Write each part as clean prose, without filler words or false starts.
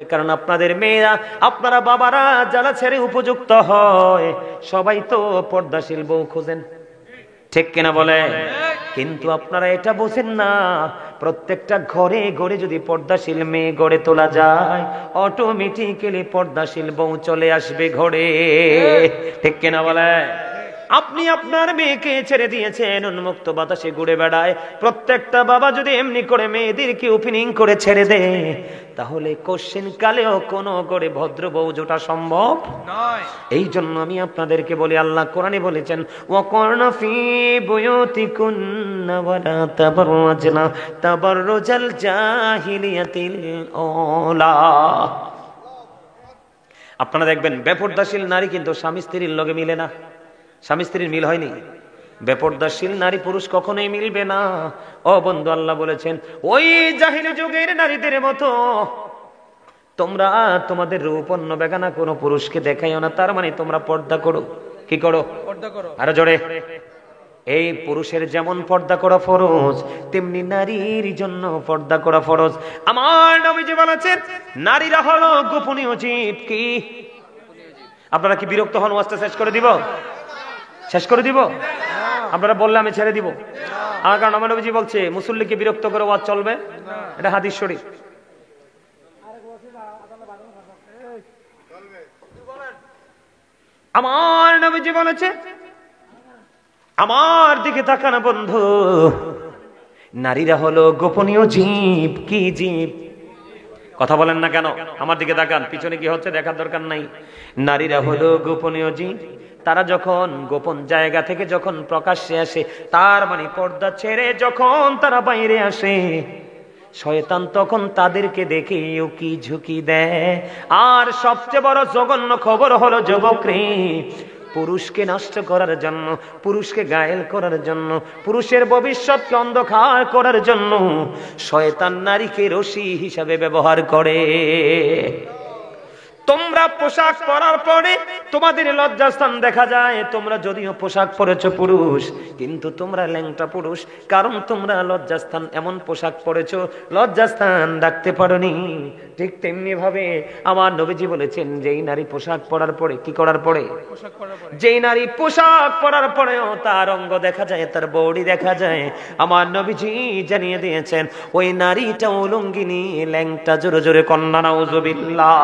কারণ আপনাদের মেয়েরা, আপনারা বাবারা যারা ছেড়ে উপযুক্ত হয় সবাই তো পর্দাশীল বউ খোঁজেন, ঠিক কিনা বলে? কিন্তু আপনারা এটা বোঝেন না, প্রত্যেকটা ঘরে ঘরে যদি পর্দাশীল মেয়ে গড়ে তোলা যায়, অটোমেটিক্যালি পর্দাশীল বউ চলে আসবে ঘরে, ঠিক কিনা বলে? আপনি আপনার মেয়েকে ছেড়ে দিয়েছেন, উন্মুক্ত বাতাসে ঘুরে বেড়ায়। প্রত্যেকটা বাবা যদি এমনি করে মেয়েদেরকে ওপেনিং করে ছেড়ে দেয়, তাহলে কোশ্চেন কালেও কোনো করে ভদ্র বউ জোটা সম্ভব নয়। এই জন্য আমি আপনাদেরকে বলি, আল্লাহ কোরআনে বলেছেন, ওয়াকরনা ফি বুয়ুতিকুন্না ওয়ালা তাবাররাজনা তাবাররুজাল জাহিলিয়াতিল আউলা। আপনারা দেখবেন বেপরদাশীল নারী কিন্তু স্বামী স্ত্রীর লগে মিলে না, স্বামী স্ত্রীর মিল হয়নি। বেপরদাশীল নারী পুরুষ কখনোই মিলবে না। ও বন্ধু, আল্লাহ বলেছেন ওই জাহিলি যুগের নারীদের মতো তোমরা তোমাদের রূপ অন্য বেগানা কোনো পুরুষকে দেখাইও না। তার মানে তোমরা পর্দা করো। কি করো? পর্দা করো। আরো জোরে। এই পুরুষের যেমন পর্দা করা ফরজ, তেমনি নারীর জন্য পর্দা করা ফরজ। আমার নবীজি বলেছেন, নারীরা হলো গোপনীয় জীব। কি? আপনারা কি বিরক্ত হন? ওয়াজটা শেষ করে দিব? শেষ করে দিব? আপনারা বললে আমি ছেড়ে দিব। আমার কারণ আমার নবীজি বলছে, মুসল্লিকে বিরক্ত করে ওয়াজ চলবে, এটা হাদিস শরীফ। আমার নবীজি বলেছে, আমার দিকে তাকানো বন্ধু, নারীরা হলো গোপনীয় জীব। কি জীব? কথা বলেন না কেন? আমার দিকে তাকান, পিছনে কি হচ্ছে দেখার দরকার নাই। নারীরা হলো গোপনীয় জীব। তারা যখন গোপন জায়গা থেকে যখন প্রকাশ্যে আসে, তার মানে পর্দা ছেড়ে যখন তারা বাইরে আসে, শয়তান তখন তাদেরকে দেখে উকি ঝুঁকি দেয়। আর সবচেয়ে বড় জঘন্য খবর হলো, যুবকরে, পুরুষকে নষ্ট করার জন্য, পুরুষকে ঘায়েল করার জন্য, পুরুষের ভবিষ্যৎকে অন্ধকার করার জন্য শয়তান নারীকে রশি হিসাবে ব্যবহার করে। তোমরা পোশাক পরার পরে তোমাদের লজ্জাস্থান দেখা যায়। তোমরা যদিও পোশাক পরেছো পুরুষ, কিন্তু তোমরা ল্যাংটা পুরুষ, কারণ তোমরা লজ্জাস্থান এমন পোশাক পরেছো লজ্জাস্থান রাখতে পারোনি। ঠিক তেমনি ভাবে আমার নবীজি বলেছেন, যেই নারী পোশাক পরার পরে, কি করার পরে? যেই নারী পোশাক পরার পরেও তার অঙ্গ দেখা যায়, তার বডি দেখা যায়, আমার নবীজি জানিয়ে দিয়েছেন ওই নারীটা উলঙ্গিনী, ল্যাংটা। জোরে জোরে কন্যা নাউজুবিল্লাহ।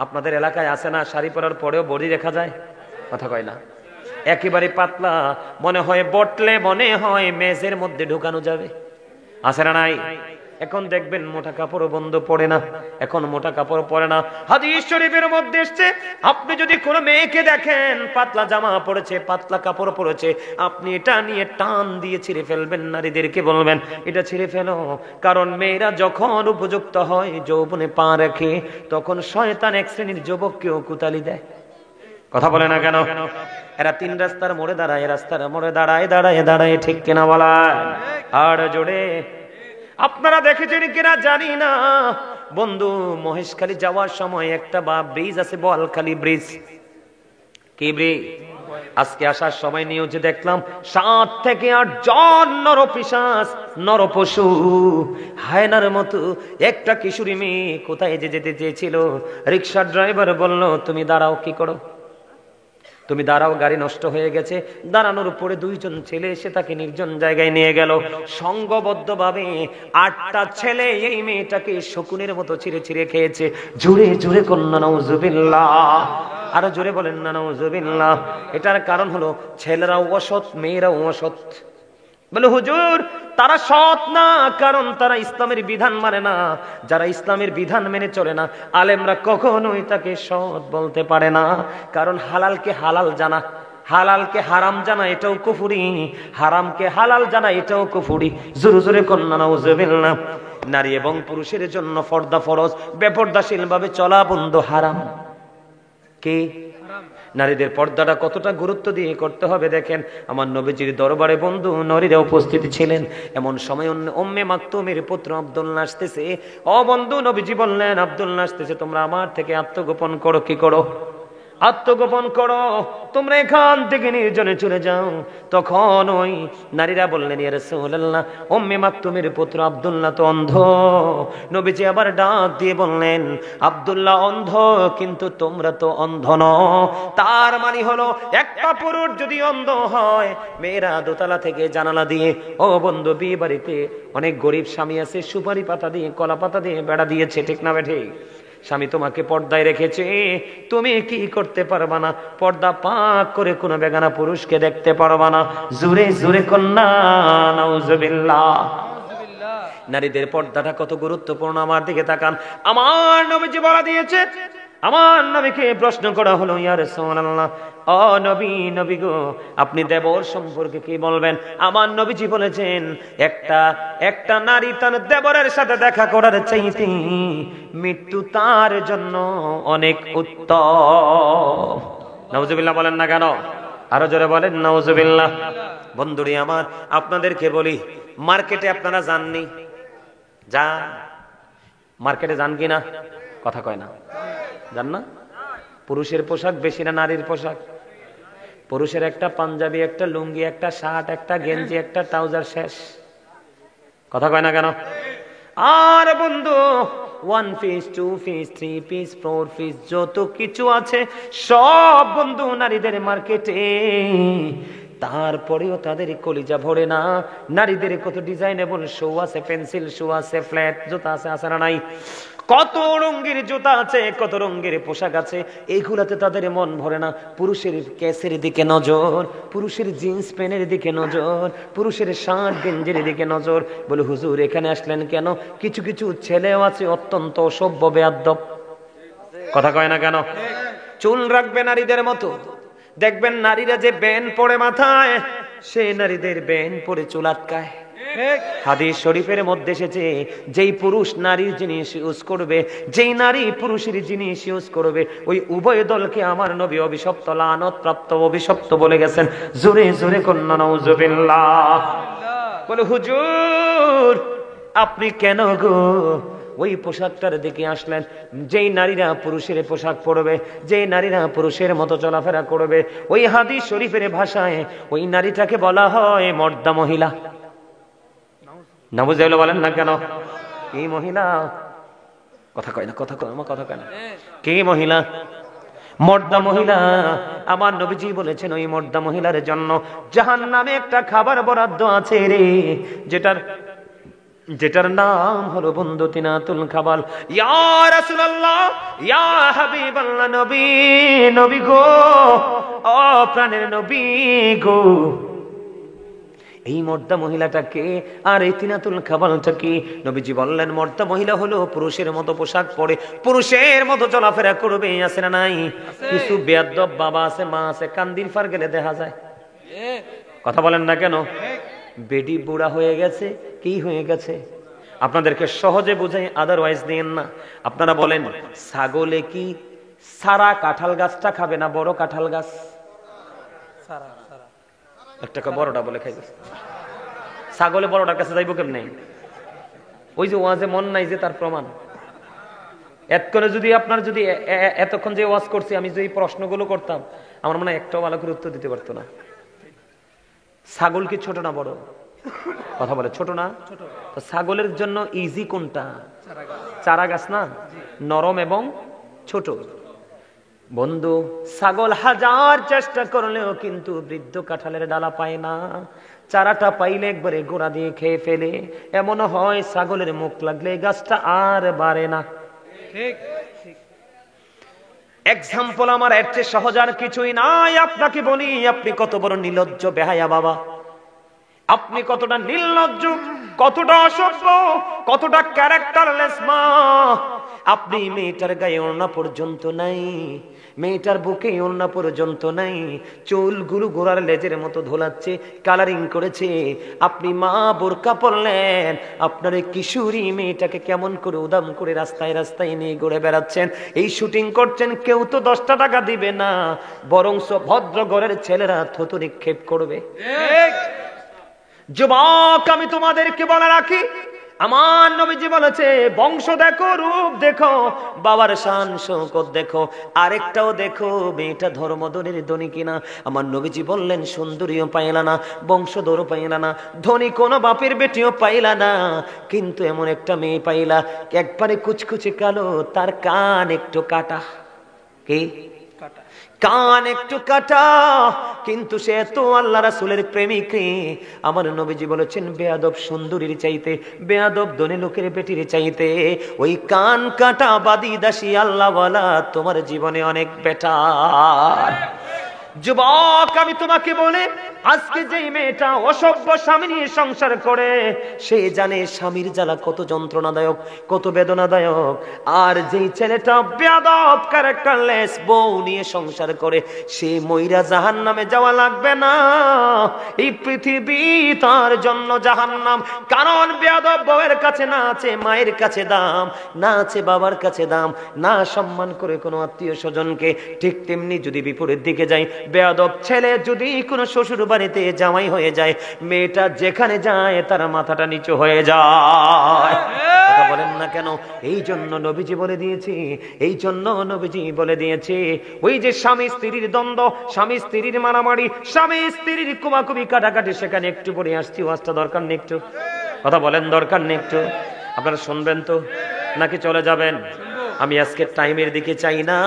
আপনাদের এলাকায় আছে না, শাড়ি পরার পরেও বডি দেখা যায়? কথা কয় না। একেবারে পাতলা, মনে হয় বটলে মনে হয় মেজের মধ্যে ঢুকানো যাবে। আছে না নাই? এখন দেখবেন মোটা কাপড় বন্ধ পড়ে না, এখন মোটা কাপড় পরে না। হাদিস শরীফের মধ্যে এসেছে, আপনি যদি কোনো মেয়েকে দেখেন পাতলা জামা পরেছে, পাতলা কাপড় পরেছে, আপনি এটা নিয়ে টান দিয়ে ছিঁড়ে ফেলবেন। নারীদেরকে বলবেন এটা ছিঁড়ে ফেলো, কারণ মেয়েরা যখন উপযুক্ত হয়, যৌবনে পা রাখে, তখন শয়তান এক শ্রেণীর যুবককেও কুতালি দেয়। কথা বলে না কেন? এরা তিন রাস্তার মোড়ে দাঁড়ায়, রাস্তার মোড়ে দাঁড়ায় দাঁড়ায় দাঁড়ায়, ঠিক কিনা বলা? আর জোরে। আপনারা দেখেছেন কিনা জানি না বন্ধু, মহেশখালী যাওয়ার সময় একটা ব্রিজ আছে, বোয়ালখালী ব্রিজ। কি ব্রিজ? আজকে আসার সময় নিউজে দেখলাম 7 থেকে 8 জন নরপিশাচ, নরপশু, হায়নার মতো একটা কিশোরী মেয়ে কোথায় যে যেতে চেয়েছিল, রিক্সার ড্রাইভার বলল তুমি দাঁড়াও। কি করো? তুমি দাঁড়াও, গাড়ি নষ্ট হয়ে গেছে। দাঁড়ানোর উপরে 2 জন ছেলে এসে তাকে নির্জন জায়গায় নিয়ে গেল। সংঘবদ্ধ ভাবে 8টা ছেলে এই মেয়েটাকে শকুনের মতো ছিঁড়ে ছিঁড়ে খেয়েছে। জোরে জোরে কন্যা নাউজুবিল্লাহ। আরো জোরে বলেন না নাউজুবিল্লাহ। এটার কারণ হলো ছেলেরাও অসৎ, মেয়েরাও অসৎ। বলে হুজুর তারা সৎ না, কারণ তারা ইসলামের বিধান মানে না। যারা ইসলামের বিধান মেনে চলে না, আলেমরা কখনোই তাকে সৎ বলতে পারে না, কারণ হালালকে হালাল জানা, হালালকে হারাম জানা এটাও কুফরি, হারামকে হালাল জানা এটাও কুফরি। জোরে জোরে কন্যা নাউজুবিল্লাহ। নারী এবং পুরুষের জন্য পর্দা ফরজ, বেপর্দাশীল ভাবে চলা বন্ধ হারাম। কি? নারীদের পর্দাটা কতটা গুরুত্ব দিয়ে করতে হবে দেখেন। আমার নবীজির দরবারে বন্ধু নারীরা উপস্থিত ছিলেন। এমন সময় উম্মে মাকতুমের পুত্র আব্দুল্লাহ আসতেছে। ও বন্ধু, নবীজি বললেন আব্দুল্লাহ আসতেছে, তোমরা আমার থেকে আত্মগোপন করো। কি করো? আত্মগোপন করো, তোমরা এখান থেকে নির্জনে চলে যাও। তখন ওই নারীরা বললেন, ইয়া রাসূলুল্লাহ, উম্মে মাকতুমের পুত্র আব্দুল্লাহ তো অন্ধ। নবীজি আবার ডাক দিয়ে বললেন, আব্দুল্লাহ অন্ধ, কিন্তু তোমরা তো অন্ধ নও। তার মানে হলো, একটা পুরুষ যদি অন্ধ হয়, মেয়েরা দোতলা থেকে জানালা দিয়ে, ও বন্ধু, বিয়ে বাড়িতে অনেক গরিব স্বামী আছে, সুপারি পাতা দিয়ে, কলা পাতা দিয়ে বেড়া দিয়েছে, ঠিক না বেঠে? স্বামী তোমাকে পর্দায় রেখেছে, তুমি কি করতে পারবা না? পর্দা পাক করে কোনো বেগানা পুরুষকে দেখতে পারবা না। জোরে জোরে কন্যা নাউজুবিল্লাহ। নারীদের পর্দাটা কত গুরুত্বপূর্ণ, আমার দিকে তাকান। আমার নবীজি বলা দিয়েছে, আমার নবীকে প্রশ্ন করা হলো, ইয়া রাসূলুল্লাহ, ও নবী, নবী গো, আপনি দেবর সম্পর্কে কি বলবেন? আমার নবীজি বলেছেন, একটা নারী তার দেবরের সাথে দেখা করার চাইতে মৃত্যু তার জন্য অনেক উত্তম। নাউজুবিল্লাহ বলেন না কেন? আরো জোরে বলেন নাউজুবিল্লাহ। বন্ধুরি আমার, আপনাদেরকে বলি, মার্কেটে আপনারা যাননি? যান, মার্কেটে যান কিনা? কথা কয় না, জান না? পুরুষের পোশাক বেশি না নারীর পোশাক? পুরুষের একটা পাঞ্জাবি, একটা লুঙ্গি, একটা শার্ট, একটা গেঞ্জি, একটা ট্রাউজার, শেষ। কথা কয় না কেন? আর বন্ধু, 1 পিস, 2 পিস, 3 পিস, 4 পিস, যত কিছু আছে সব বন্ধু নারীদের মার্কেটে। তারপরেও তাদের কলিজা ভরে না। নারীদের কত ডিজাইনেবল শু আছে, পেন্সিল শু আছে, ফ্ল্যাট জুতা আছে, আছে না নাই? কত রঙের জুতা আছে, কত রঙের পোশাক আছে, এইগুলাতে তাদের মন ভরে না। পুরুষের কেসের দিকে নজর, পুরুষের জিন্স প্যান্টের দিকে নজর, পুরুষের শার্ট গেঞ্জির দিকে নজর। বলে, হুজুর এখানে আসলেন কেন? কিছু কিছু ছেলেও আছে অত্যন্ত অসভ্য বেয়াদ্দপ। কথা কয় না কেন? চুল রাখবে নারীদের মতো, দেখবেন নারীরা যে ব্যান্ড পরে মাথায়, সে নারীদের ব্যান্ড পরে চুল আটকায়। হাদিস শরীফের মধ্যে এসেছে, যেই পুরুষ নারীর জিনিস ইউজ করবে, যেই নারী পুরুষের জিনিস ইউজ করবে, ওই উভয় দলকে আমার নবী অভিশপ্ত, লানত প্রাপ্ত, অভিশপ্ত বলে গেছেন। জোরে জোরে কন্যা নাউজুবিল্লাহ। বলে, হুজুর আপনি কেন গো ওই পোশাকটার দিকে আসলেন? যেই নারীরা পুরুষের পোশাক পরবে, যেই নারীরা পুরুষের মতো চলাফেরা করবে, ওই হাদিস শরীফের ভাষায় ওই নারীটাকে বলা হয় মর্দা মহিলা। নাউজুবিল্লাহ বলেন না কেন? কি মহিলা? কথা কয় না, কথা কয়, আমার কথা কয় না। কি মহিলা? মর্দা মহিলা। আমার নবীজি বলেছেন, ওই মর্দা মহিলার জন্য জাহান্নামে একটা খাবার বরাদ্দ আছে রে, যেটার নাম হলো বন্ধু তিনাতুল খাবাল। ইয়া রাসূলুল্লাহ, ইয়া হাবিবাল্লাহ, নবী, নবী গো, ও প্রাণের নবী গো, এই মর্দা মহিলাটাকে আর এই তিনাতুল খাবালটা কি? নবীজি বললেন, মর্দা মহিলা হলো পুরুষের মতো পোশাক পরে, পুরুষের মতো চলাফেরা করবে। আছে না নাই? কিছু বেয়াদ্দপ বাবা আছে, মা আছে, কান্দির ফার গেলে দেখা যায়। কথা বলেন না কেন? বেডি বুড়া হয়ে গেছে, কি হয়ে গেছে? আপনাদেরকে সহজে বুঝাই, আদারওয়াইজ দিয়েন না। আপনারা বলেন, ছাগলে কি সারা কাঁঠাল গাছটা খাবে না বড় কাঁঠাল গাছ? একটা বড়টা বলে খাইবে। ছাগলে বড়টার কাছে যাইব কেমনে? ওই যে ওয়াজে মন নাই যে তার প্রমাণ। এতক্ষণে যদি আপনার যদি এতক্ষণ যে ওয়াজ করছি আমি যদি প্রশ্নগুলো করতাম, আমার মনে হয় একটাও ভালো করে উত্তর দিতে পারতো না। ছাগল কি ছোট না বড়? কথা বলে ছোট না? তো ছাগলের জন্য ইজি কোনটা? চারা গাছ না? নরম এবং ছোট। বন্ধু, ছাগল হাজার চেষ্টা করলেও কিন্তু বৃদ্ধ কাঁঠালের ডালা পায় না। চারাটা পাইলে একবারে গোড়া দিয়ে খেয়ে ফেলে। এমনও হয় ছাগলের মুখ লাগলে গাছটা আর বাড়ে না। এক্সাম্পল আমার এর চেয়ে সহজ আর কিছুই নাই। আপনাকে বলি, আপনি কত বড় নির্লজ্জ বেহায়া বাবা, আপনি কতটা নির্লজ্জ, কতটা অসভ্য, কতটা ক্যারেক্টারলেস মা। আপনি মেয়েটার গায়ে ওড়না পর্যন্ত নাই, মেয়েটার বুকে ওড়না পর্যন্ত নাই, চুলগুলো গোড়ার লেজের মতো ধোলাচ্ছে, কালারিং করেছে। আপনি মা বোরকা পরলেন, আপনার এই কিশোরী মেয়েটাকে কেমন করে উদাম করে রাস্তায় রাস্তায় নিয়ে ঘুরে বেড়াচ্ছেন। এই শুটিং করছেন, কেউ তো 10টা টাকা দিবে না, বরং ভদ্র ঘরের ছেলেরা থুতু নিক্ষেপ করবে। যুবক, আমি তোমাদেরকে বলে রাখি, আমার নবীজি বলেছে বংশ দেখো, রূপ দেখো, বাবার শান শৌকত দেখো, আরেকটাও দেখো মেয়েটা ধর্মধনের ধনী কিনা। আমার নবীজি বললেন সুন্দরীও পাইলা না, বংশধরও পাইলা না, ধনী কোন বাপের বেটিও পাইলা না, কিন্তু এমন একটা মেয়ে পাইলা একবারে কুচকুচে কালো, তার কান একটু কাটা। কি কান একটু কাটা, কিন্তু সে তো আল্লাহ রাসূলের প্রেমিক। আমার নবীজি বলেছেন বেয়াদব সুন্দরীর চাইতে, বেয়াদব ধনী লোকের বেটির চাইতে ওই কান কাটা বাদী দাসী আল্লাহওয়ালা তোমার জীবনে অনেক বেটার। যুবক আমি তোমাকে বলে, আজকে যেই মেয়েটা অসভ্য স্বামী নিয়ে সংসার করে সে জানে স্বামীর জ্বালা কত যন্ত্রণাদায়ক, কত বেদনাদায়ক। আর যেই ছেলেটা বেয়াদব ক্যারেক্টারলেস বউ নিয়ে সংসার করে সে মইরা জাহান্নামে যাওয়া লাগবে না, এই পৃথিবী তার জন্য জাহান্নাম। কারণ বেয়াদব বউয়ের কাছে না আছে মায়ের কাছে দাম, না আছে বাবার কাছে দাম, না সম্মান করে কোনো আত্মীয় স্বজনকে। ঠিক তেমনি যদি বিপরীত দিকে যাই, বেয়াদব ছেলে যদি কোনো শ্বশুর বাড়িতে জামাই হয়ে যায়, মেয়েটা যেখানে যায় তার মাথাটা নিচু হয়ে যায়। কথা বলেন না কেন? এই জন্য নবীজি বলে দিয়েছে, এই জন্য নবীজি বলে দিয়েছে ওই যে স্বামী স্ত্রীর দ্বন্দ্ব, স্বামী স্ত্রীর মারামারি, স্বামী স্ত্রীর কুমাকুমি কাটাকাটি, সেখানে একটু পরে আসছি, ওয়াজটা দরকার নেই একটু? কথা বলেন দরকার নেই একটু? আপনারা শুনবেন তো নাকি চলে যাবেন? আমি আজকে টাইমের দিকে চাই না,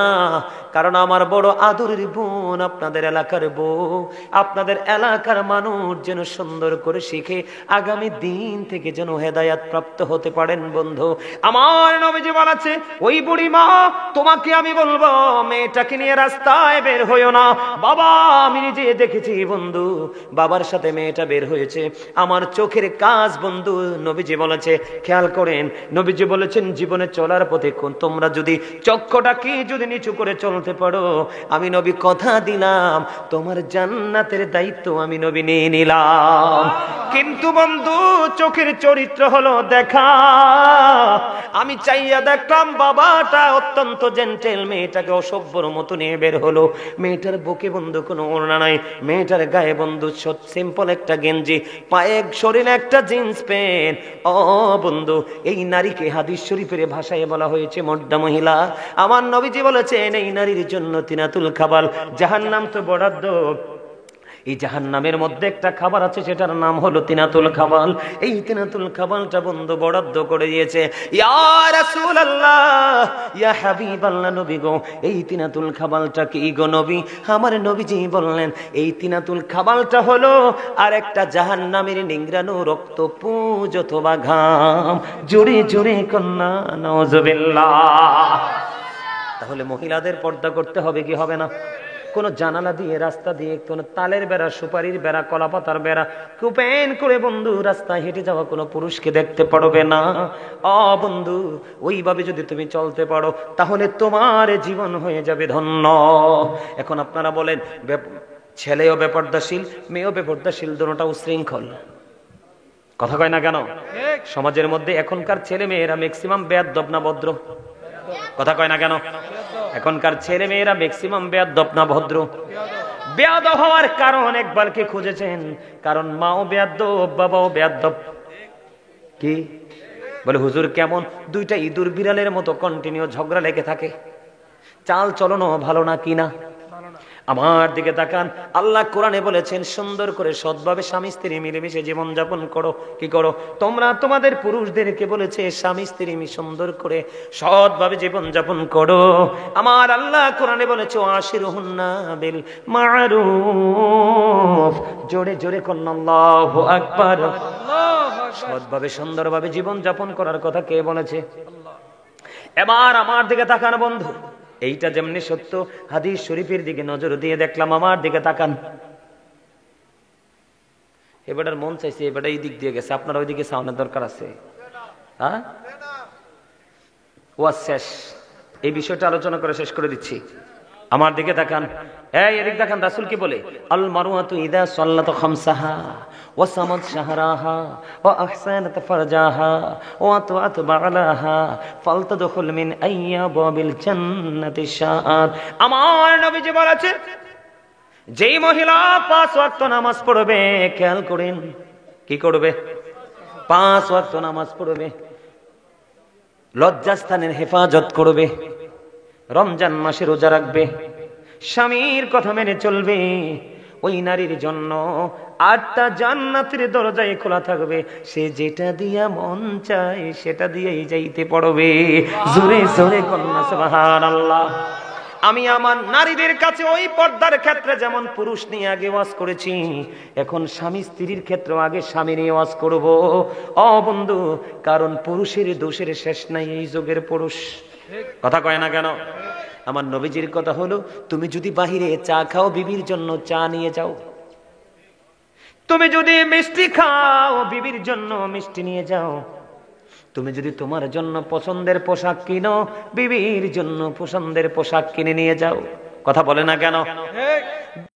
কারণ আমার বড় আদরের বোন আপনাদের এলাকার বউ, আপনাদের এলাকার মানুষ যেন সুন্দর করে শিখে আগামী দিন থেকে যেন হেদায়াত প্রাপ্ত হতে পারেন। বন্ধু আমার নবীজি বলেছে ওই বুড়ি মা তোমাকে আমি বলবো মেয়েটাকে নিয়ে রাস্তায় বের হইও না। বাবা আমি নিজে দেখেছি বন্ধু, বাবার সাথে মেয়েটা বের হয়েছে, আমার চোখের কাজ বন্ধু। নবীজি বলেছে খেয়াল করেন, নবীজি বলেছেন জীবনে চলার পথে তোমরা যদি চক্ষুটাকে যদি নিচু করে চলতে পারো, আমি নবী কথা দিলাম তোমার জান্নাতের দায়িত্ব আমি নবী নিয়ে নিলাম। কিন্তু বন্ধু চোখের চরিত্র হলো দেখা। আমি চাইয়া দেখলাম বাবাটা অত্যন্ত জেন্টেল, মেয়েটাকে অসভ্যর মতো নিয়ে বের হলো। মেয়েটার বুকে বন্ধু কোনো ওড়না নাই, মেয়েটার গায়ে বন্ধু সিম্পল একটা গেঞ্জি, পায়ে শরীরে একটা জিন্স প্যান্ট। ও বন্ধু এই নারীকে হাদিস শরীফের ভাষায় বলা হয়েছে মর্দা মহিলা। আমার নবীজি বলেছেন এই নারীর জন্য তিনাতুল খাবাল, জাহান্নাম তো বরাদ্দ। এই জাহান্নামের মধ্যে একটা খাবার আছে, সেটার নাম হলো তিনাতুল খাবাল। এই তিনাতুল খাবালটা বন্ধু বরাদ্দ করে দিয়েছে। ইয়া রাসূলুল্লাহ, ইয়া হাবিবাল্লাহ, নবী গো এই তিনাতুল খাবালটা কি গো নবী? আমার নবীজি বললেন এই তিনাতুল খাবালটা হলো আর একটা জাহান্নামের নিংড়ানো রক্ত পুঁজ অথবা ঘাম। জোরে জোরে কন্যা নাউজুবিল্লাহ। তাহলে মহিলাদের পর্দা করতে হবে কি হবে না? কোন জানালা দিয়ে রাস্তা দিয়ে কোন তালের বেড়া, সুপারির বেড়া, কলাপাতার বেড়া কুপেন করে বন্ধু রাস্তায় হেঁটে যাওয়া কোনো পুরুষকে দেখতে পারবে না। বন্ধু ওইভাবে যদি তুমি চলতে পারো তাহলে তোমার জীবন হয়ে যাবে ধন্য। এখন আপনারা বলেন ছেলেও বেপর্দাশীল মেয়েও বেপর্দাশীল, দুটোটা উশৃঙ্খল। কথা কয় না কেন? সমাজের মধ্যে এখনকার ছেলে মেয়েরা ম্যাক্সিমাম বেয়াদব না ভদ্র? কথা কয় না কেন? এখনকার ছেলে মেয়েরা ম্যাক্সিমাম বেয়াদব না ভদ্র? বেয়াদব হওয়ার কারণ একবার কি খুঁজেছেন? কারণ মাও বেয়াদব বাবাও বেয়াদব। কি বলে হুজুর কেমন? দুইটা ইঁদুর বিড়ালের মতো কন্টিনিউ ঝগড়া লেগে থাকে, চাল চলনও ভালো না কিনা? আমার দিকে তাকান, আল্লাহ কোরআনে বলেছেন সুন্দর করে সৎভাবে স্বামী স্ত্রী মিলেমিশে জীবন যাপন করো। কি করো? তোমরা তোমাদের পুরুষদেরকে বলেছে স্বামী স্ত্রী সুন্দর করে সৎভাবে জীবন যাপন করো। আমার আল্লাহ কোরআনে বলেছে আশিরুহুন্না বিল মারুফ। জোরে জোরে কন্না আল্লাহু আকবার। সৎভাবে সুন্দরভাবে জীবন যাপন করার কথা কে বলেছে? এবার আমার দিকে তাকান বন্ধু, এইটা যেমনি সত্য হাদিস শরীফের দিকে নজর দিয়ে দেখলাম। আমার দিকে তাকান, এবারের মন চাইছে এবারে এই দিক দিয়ে গেছে, আপনার ওই দিকে সামনের দরকার আছে। হ্যাঁ ওয়াজ শেষ, এই বিষয়টা আলোচনা করে শেষ করে দিচ্ছি। আমার দিকে তাকান, এই এদিক তাকান। রাসূল কি বলে? আল মারওয়াতু ইযা সাল্লাত খামসাহা ওয়া সামাত শাহরাহা ওয়া আহসানাত ফারজাহা ওয়া আতাত বালাহা ফালতাদখুল মিন আইয়াবিল জান্নাতি শাআত। আমার নবীজি বলেছে যেই মহিলা 5 ওয়াক্ত নামাজ পড়বে, খেয়াল করেন কি করবে? 5 ওয়াক্ত নামাজ পড়বে, লজ্জাস্থানের হেফাজত করবে, রমজান মাসে রোজা রাখবে, স্বামীর কথা মেনে চলবে, ওই নারীর জন্য 8টা জান্নাতের দরজায় খোলা থাকবে। সে যেটা দিয়া মন চায় সেটা দিয়েই যাইতে পারবে। জোরে জোরে কন্যা সুবহানাল্লাহ। আমি আমার নারীদের কাছে ওই পর্দার ক্ষেত্রে যেমন পুরুষ নিয়ে আগে ওয়াজ করেছি, এখন স্বামী স্ত্রীর ক্ষেত্রে আগে স্বামী নিয়ে ওয়াজ করব। ও বন্ধু, কারণ পুরুষের দোষের শেষ নাই এই যুগের পুরুষ। কথা কয় না কেন? আমার নবীজির কথা হলো, তুমি যদি বাহিরে চা খাও, বিবির জন্য চা নিয়ে যাও। তুমি যদি মিষ্টি খাও, বিবির জন্য মিষ্টি নিয়ে যাও। তুমি যদি তোমার জন্য পছন্দের পোশাক কিনো, বিবির জন্য পছন্দের পোশাক কিনে নিয়ে যাও। কথা বলে না কেন?